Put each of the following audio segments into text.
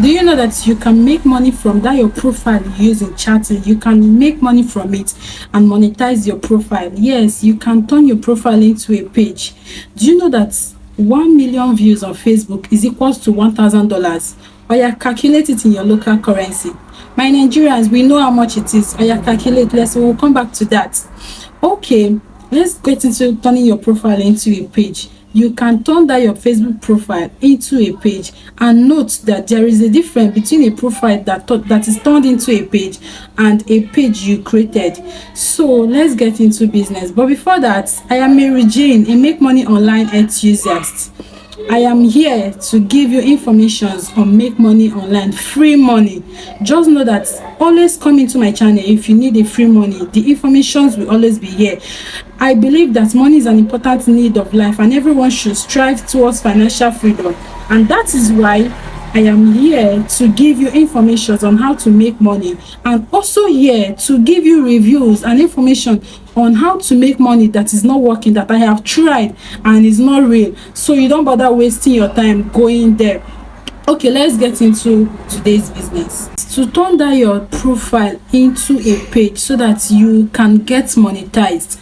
Do you know that you can make money from that your profile you use in chatting? You can make money from it and monetize your profile. Yes, you can turn your profile into a page. Do you know that 1 million views on Facebook is equals to $1,000? Or you calculate it in your local currency. My Nigerians, we know how much it is. Or you calculate. We'll come back to that. Okay, let's get into turning your profile into a page. You can turn that your Facebook profile into a page, and note that there is a difference between a profile that is turned into a page and a page you created. So let's get into business. But before that, I am Mary Jane, a make money online enthusiast. I am here to give you information on make money online, free money. Just know that always come into my channel if you need a free money. The informations will always be here. I believe that money is an important need of life, and everyone should strive towards financial freedom. And that is why I am here to give you information on how to make money, and also here to give you reviews and information on how to make money that is not working, that I have tried and is not real, so you don't bother wasting your time going there. Okay, let's get into today's business. To turn that your profile into a page so that you can get monetized,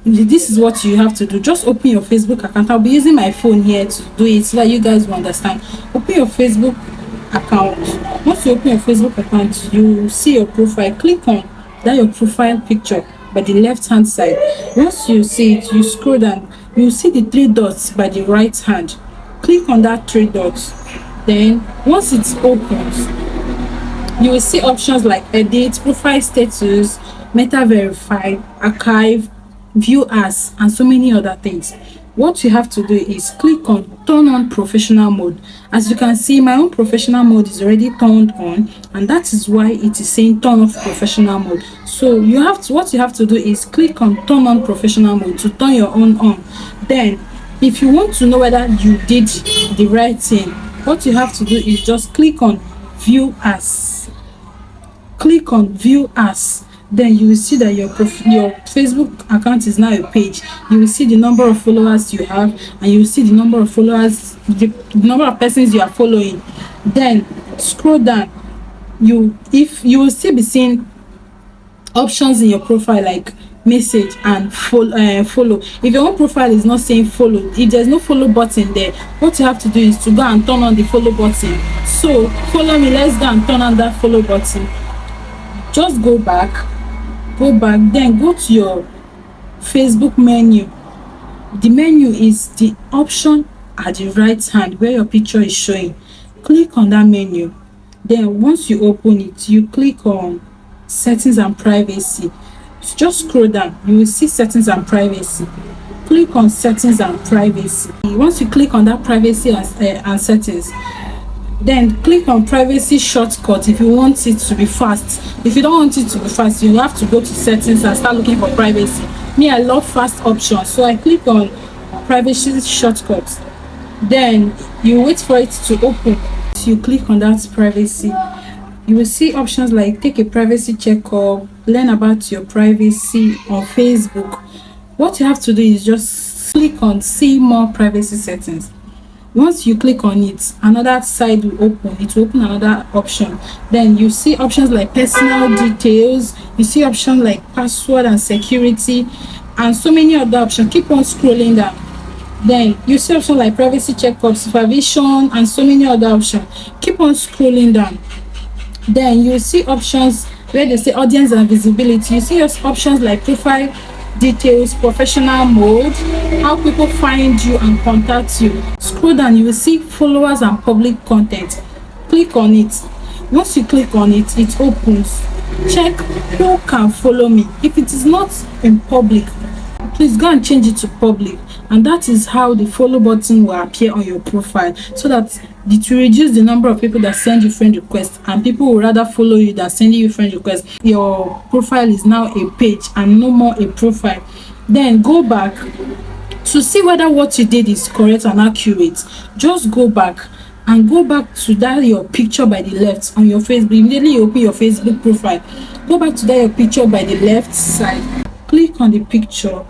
this is what you have to do. Just open your Facebook account. I'll be using my phone here to do it so that you guys will understand. Open your Facebook account. Once you open your Facebook account, you see your profile. Click on that your profile picture by the left hand side. Once you see it, you scroll down. You see the 3 dots by the right hand. Click on that 3 dots. Then once it opens, you will see options like edit, profile status, meta verify, archive, view as, and so many other things. What you have to do is click on turn on professional mode. As you can see, my own professional mode is already turned on, and that is why it is saying turn off professional mode. So what you have to do is click on turn on professional mode to turn your own on. Then if you want to know whether you did the right thing, what you have to do is just click on view as. Click on view as. Then you will see that your Facebook account is now a page. You will see the number of followers you have, and you will see the number of followers, the number of persons you are following. Then scroll down. You will still be seeing options in your profile like message and follow. If your own profile is not saying follow, if there's no follow button there, what you have to do is to go and turn on the follow button. So follow me, let's go and turn on that follow button. Just go back, then go to your Facebook menu. The menu is the option at the right hand where your picture is showing. Click on that menu. Then once you open it, you click on settings and privacy. Just scroll down, you will see settings and privacy. Click on settings and privacy. Once you click on that privacy and settings, then click on privacy shortcut if you want it to be fast. If you don't want it to be fast, you have to go to settings and start looking for privacy. Me, I love fast options, so I click on privacy shortcut. Then you wait for it to open. So you click on that privacy. You will see options like take a privacy checkup, learn about your privacy on Facebook. What you have to do is just click on see more privacy settings. Once you click on it, another side will open. It will open another option. Then you see options like personal details. You see options like password and security, and so many other options. Keep on scrolling down. Then you see options like privacy checkup, supervision, and so many other options. Keep on scrolling down. Then you see options where they say audience and visibility. You see your options like profile details, professional mode, how people find you and contact you. Scroll down, you will see followers and public content. Click on it. Once you click on it, it opens. Check who can follow me. If it is not in public, please go and change it to public, and that is how the follow button will appear on your profile, so that it will reduce the number of people that send you friend requests, and people will rather follow you than sending you friend requests. Your profile is now a page and no more a profile. Then go back to see whether what you did is correct and accurate. Just go back to that your picture by the left on your Facebook. Immediately you open your Facebook profile, go back to that your picture by the left side. Click on the picture,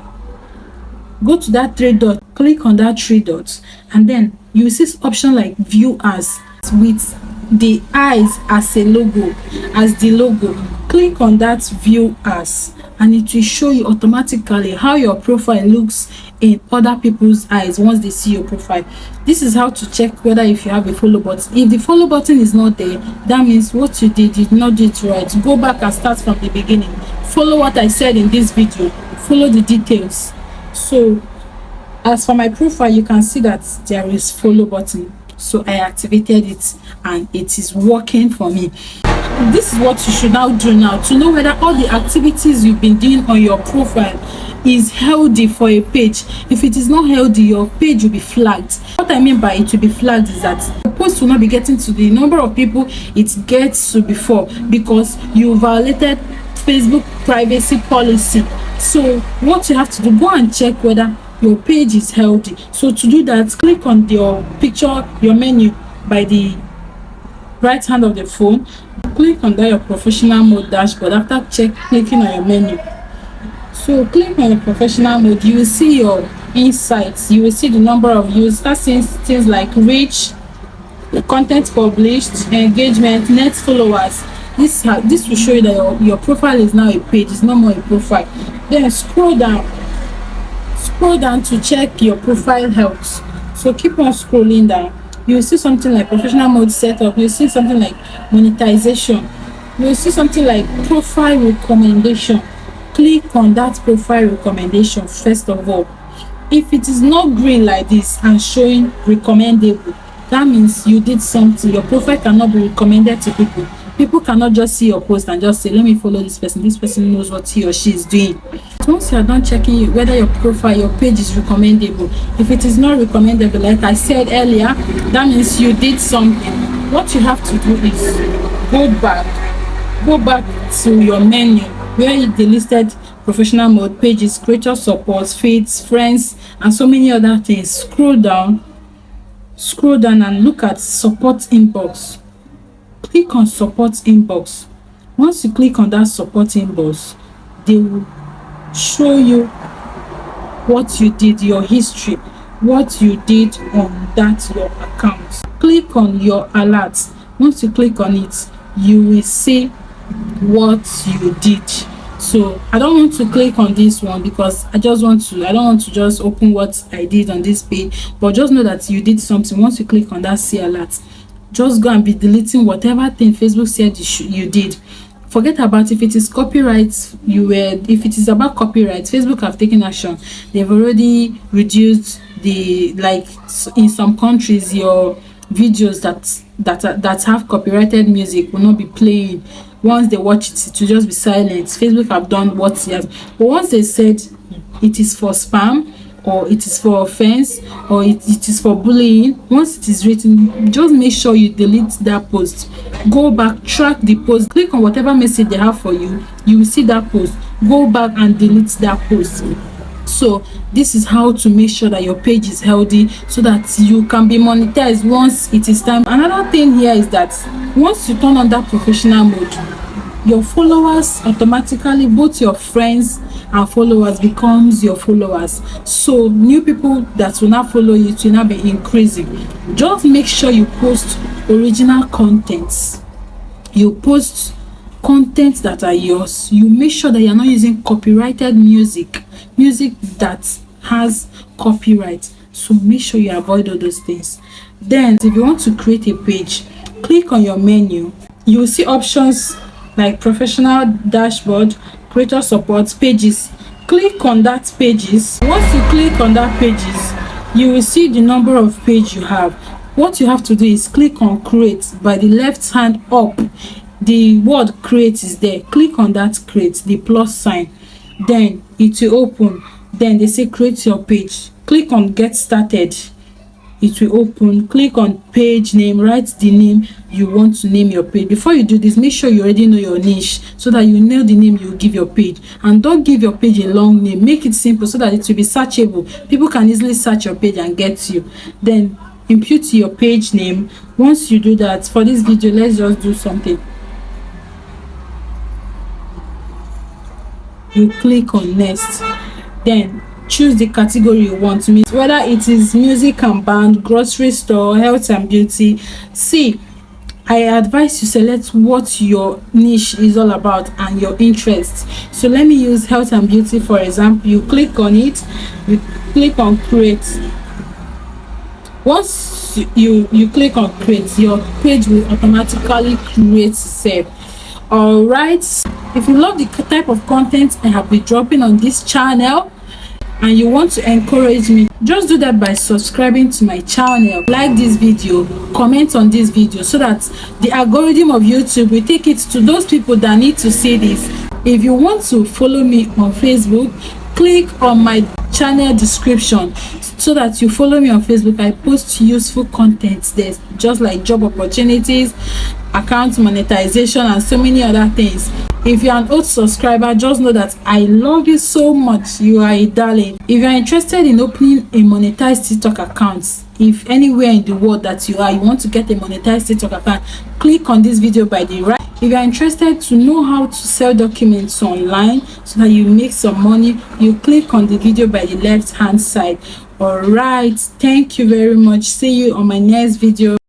go to that 3 dots, click on that 3 dots, and then you will see option like view as with the eyes as a logo, as the logo. Click on that view as, and it will show you automatically how your profile looks in other people's eyes once they see your profile. This is how to check whether if you have a follow button. If the follow button is not there, that means what you did not do it right. Go back and start from the beginning. Follow what I said in this video, follow the details. So as for my profile, you can see that there is follow button, so I activated it and it is working for me. This is what you should now do now to know whether all the activities you've been doing on your profile is healthy for a page. If it is not healthy, your page will be flagged. What I mean by it will be flagged is that the post will not be getting to the number of people it gets to before, because you violated Facebook privacy policy. So what you have to do, go and check whether your page is healthy. So to do that, click on your picture, your menu by the right hand of the phone. Click on that your professional mode dashboard. After clicking on your menu, so click on the professional mode, you will see your insights. You will see the number of views. Start seeing things like reach, content published, engagement, net followers. This will show you that your profile is now a page, it's no more a profile. Then scroll down to check your profile health. So keep on scrolling down. You will see something like professional mode setup. You will see something like monetization. You will see something like profile recommendation. Click on that profile recommendation first of all. If it is not green like this and showing recommendable, that means you did something. Your profile cannot be recommended to people. People cannot just see your post and just say, let me follow this person. This person knows what he or she is doing. So once you are done checking whether your profile, your page is recommendable, if it is not recommendable, like I said earlier, that means you did something. What you have to do is go back to your menu where they listed professional mode, pages, creator support, feeds, friends, and so many other things. Scroll down and look at support inbox. Click on support inbox. Once you click on that support inbox, they will show you what you did, your history, what you did on that your account. Click on your alerts. Once you click on it, you will see what you did. So I don't want to click on this one because I don't want to just open what I did on this page, but just know that you did something. Once you click on that see alert, just go and be deleting whatever thing Facebook said you did. Forget about if it is copyright. If it is about copyright, Facebook have taken action. They've already reduced the, like in some countries, your videos that have copyrighted music will not be playing. Once they watch it, it will just be silent. Facebook have done what it has. But once they said it is for spam, or it is for offense, or it is for bullying, once it is written, just make sure you delete that post. Go back, track the post, click on whatever message they have for you. You will see that post. Go back and delete that post. So this is how to make sure that your page is healthy, so that you can be monetized once it is time. Another thing here is that once you turn on that professional mode, your followers automatically, both your friends and followers, becomes your followers. So new people that will now follow you will now be increasing. Just make sure you post original contents. You post content that are yours. You make sure that you're not using copyrighted music that has copyright. So make sure you avoid all those things. Then if you want to create a page, click on your menu. You will see options like professional dashboard, creator support, pages. Click on that pages. Once you click on that pages, you will see the number of page you have. What you have to do is click on create. By the left hand up, the word create is there. Click on that create, the plus sign, then it will open. Then they say create your page. Click on get started. It will open. Click on page name. Write the name you want to name your page. Before you do this, make sure you already know your niche, so that you know the name you give your page. And don't give your page a long name. Make it simple so that it will be searchable. People can easily search your page and get you. Then input your page name. Once you do that, for this video, let's just do something. You click on next. Then choose the category you want to meet, whether it is music and band, grocery store, health and beauty. See, I advise you select what your niche is all about and your interest. So let me use health and beauty for example. You click on it, you click on create. Once you click on create, your page will automatically create itself. All right, if you love the type of content I have been dropping on this channel and you want to encourage me, just do that by subscribing to my channel, like this video, comment on this video, so that the algorithm of YouTube will take it to those people that need to see this. If you want to follow me on Facebook, click on my channel description so that you follow me on Facebook. I post useful content there, just like job opportunities, account monetization, and so many other things. If you're an old subscriber, just know that I love you so much. You are a darling. If you're interested in opening a monetized TikTok account, if anywhere in the world that you are, you want to get a monetized TikTok account, click on this video by the right. If you're interested to know how to sell documents online so that you make some money, you click on the video by the left hand side. All right, thank you very much. See you on my next video.